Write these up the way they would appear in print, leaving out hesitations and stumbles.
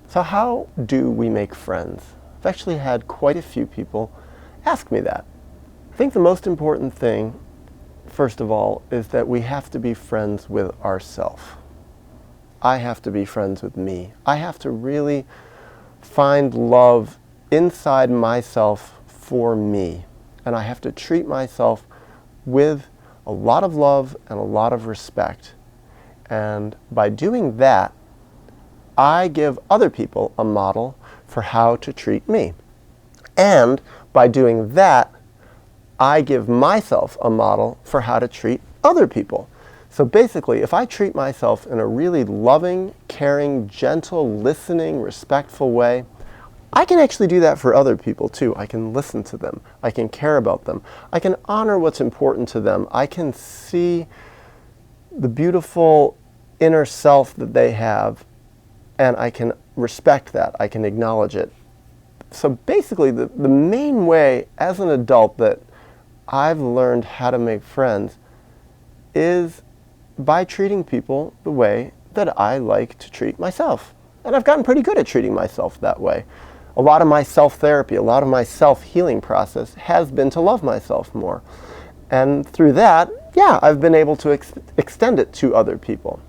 So how do we make friends? I've actually had quite a few people ask me that. I think the most important thing, first of all, is that we have to be friends with ourselves. I have to be friends with me. I have to really find love inside myself for me. And I have to treat myself with a lot of love and a lot of respect. And by doing that, I give other people a model for how to treat me. And by doing that, I give myself a model for how to treat other people. So basically, if I treat myself in a really loving, caring, gentle, listening, respectful way, I can actually do that for other people too. I can listen to them. I can care about them. I can honor what's important to them. I can see the beautiful inner self that they have, and I can respect that. I can acknowledge it. So basically, the main way as an adult that I've learned how to make friends is by treating people the way that I like to treat myself. And I've gotten pretty good at treating myself that way. A lot of my self-therapy, a lot of my self-healing process has been to love myself more. And through that, yeah, I've been able to extend it to other people.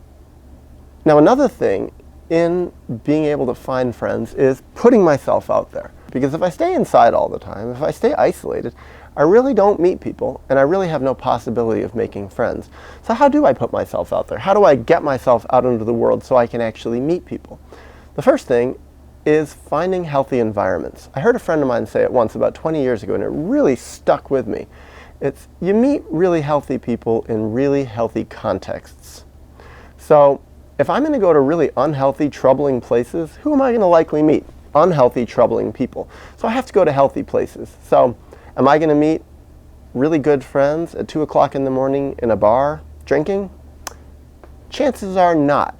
Now, another thing in being able to find friends is putting myself out there. Because if I stay inside all the time, if I stay isolated, I really don't meet people, and I really have no possibility of making friends. So how do I put myself out there? How do I get myself out into the world so I can actually meet people? The first thing is finding healthy environments. I heard a friend of mine say it once about 20 years ago, and it really stuck with me. It's, you meet really healthy people in really healthy contexts. So if I'm going to go to really unhealthy, troubling places, who am I going to likely meet? Unhealthy, troubling people. So I have to go to healthy places. So am I going to meet really good friends at 2 o'clock in the morning in a bar drinking? Chances are not.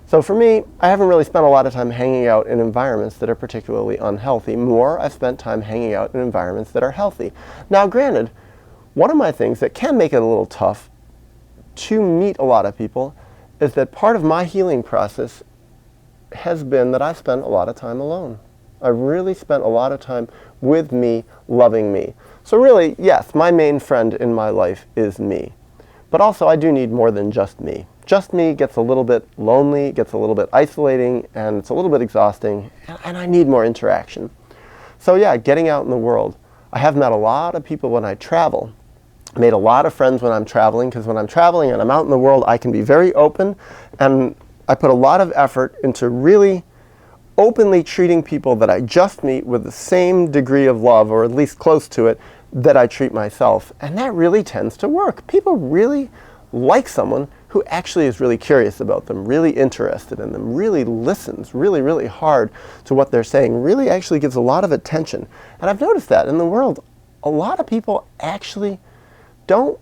So for me, I haven't really spent a lot of time hanging out in environments that are particularly unhealthy. More, I've spent time hanging out in environments that are healthy. Now, granted, one of my things that can make it a little tough to meet a lot of people is that part of my healing process has been that I've spent a lot of time alone. I've really spent a lot of time with me, loving me. So really, yes, my main friend in my life is me. But also, I do need more than just me. Just me gets a little bit lonely, gets a little bit isolating, and it's a little bit exhausting, and I need more interaction. So yeah, getting out in the world. I have met a lot of people when I travel. I made a lot of friends when I'm traveling, because when I'm traveling and I'm out in the world, I can be very open, and I put a lot of effort into really openly treating people that I just meet with the same degree of love, or at least close to it, that I treat myself. And that really tends to work. People really like someone who actually is really curious about them, really interested in them, really listens really, really hard to what they're saying, really actually gives a lot of attention. And I've noticed that in the world, a lot of people actually don't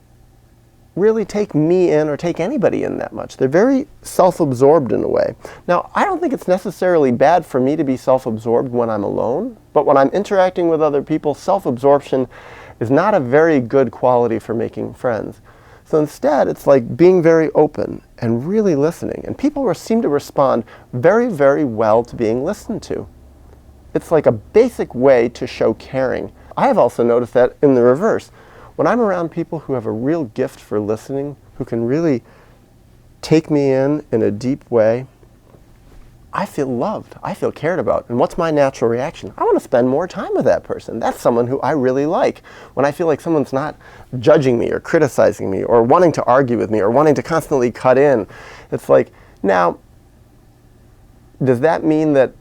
really take me in or take anybody in that much. They're very self-absorbed in a way. Now, I don't think it's necessarily bad for me to be self-absorbed when I'm alone, but when I'm interacting with other people, self-absorption is not a very good quality for making friends. So instead, it's like being very open and really listening. And people seem to respond very, very well to being listened to. It's like a basic way to show caring. I have also noticed that in the reverse. When I'm around people who have a real gift for listening, who can really take me in a deep way, I feel loved. I feel cared about. And what's my natural reaction? I want to spend more time with that person. That's someone who I really like. When I feel like someone's not judging me or criticizing me or wanting to argue with me or wanting to constantly cut in, it's like, now, does that mean that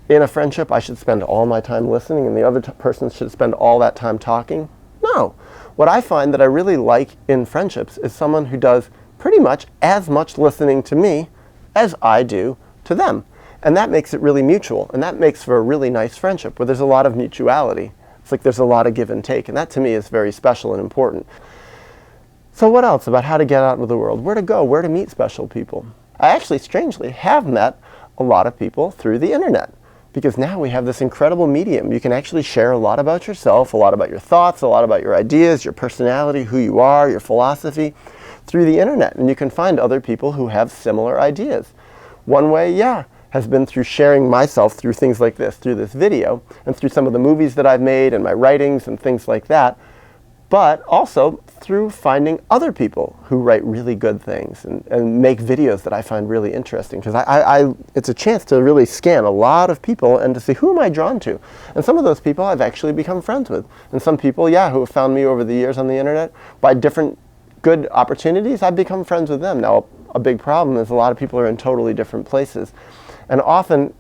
in a friendship I should spend all my time listening and the other person should spend all that time talking? No. What I find that I really like in friendships is someone who does pretty much as much listening to me as I do to them. And that makes it really mutual, and that makes for a really nice friendship where there's a lot of mutuality. It's like there's a lot of give and take, and that to me is very special and important. So what else about how to get out into the world? Where to go? Where to meet special people? I actually, strangely, have met a lot of people through the internet, because now we have this incredible medium. You can actually share a lot about yourself, a lot about your thoughts, a lot about your ideas, your personality, who you are, your philosophy, through the internet. And you can find other people who have similar ideas. One way, yeah, has been through sharing myself through things like this, through this video, and through some of the movies that I've made and my writings and things like that, but also through finding other people who write really good things and make videos that I find really interesting. Because it's a chance to really scan a lot of people and to see who am I drawn to. And some of those people I've actually become friends with. And some people, yeah, who have found me over the years on the internet by different good opportunities, I've become friends with them. Now, a big problem is a lot of people are in totally different places. And often,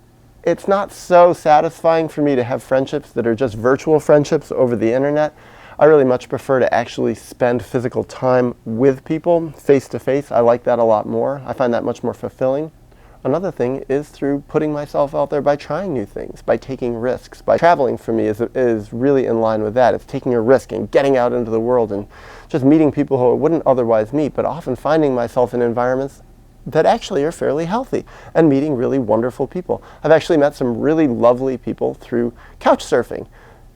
it's not so satisfying for me to have friendships that are just virtual friendships over the internet. I really much prefer to actually spend physical time with people, face to face. I like that a lot more. I find that much more fulfilling. Another thing is through putting myself out there by trying new things, by taking risks. By traveling for me is really in line with that. It's taking a risk and getting out into the world and just meeting people who I wouldn't otherwise meet, but often finding myself in environments that actually are fairly healthy and meeting really wonderful people. I've actually met some really lovely people through couch surfing.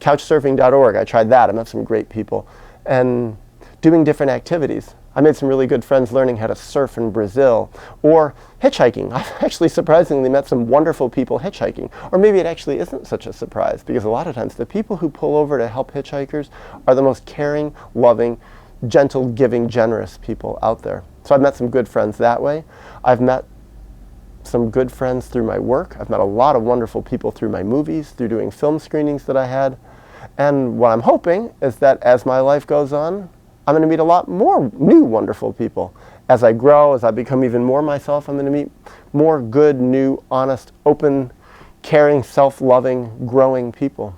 Couchsurfing.org, I tried that. I met some great people. And doing different activities. I made some really good friends learning how to surf in Brazil. Or hitchhiking. I've actually surprisingly met some wonderful people hitchhiking. Or maybe it actually isn't such a surprise, because a lot of times the people who pull over to help hitchhikers are the most caring, loving, gentle, giving, generous people out there. So I've met some good friends that way. I've met some good friends through my work. I've met a lot of wonderful people through my movies, through doing film screenings that I had. And what I'm hoping is that as my life goes on, I'm going to meet a lot more new wonderful people. As I grow, as I become even more myself, I'm going to meet more good, new, honest, open, caring, self-loving, growing people.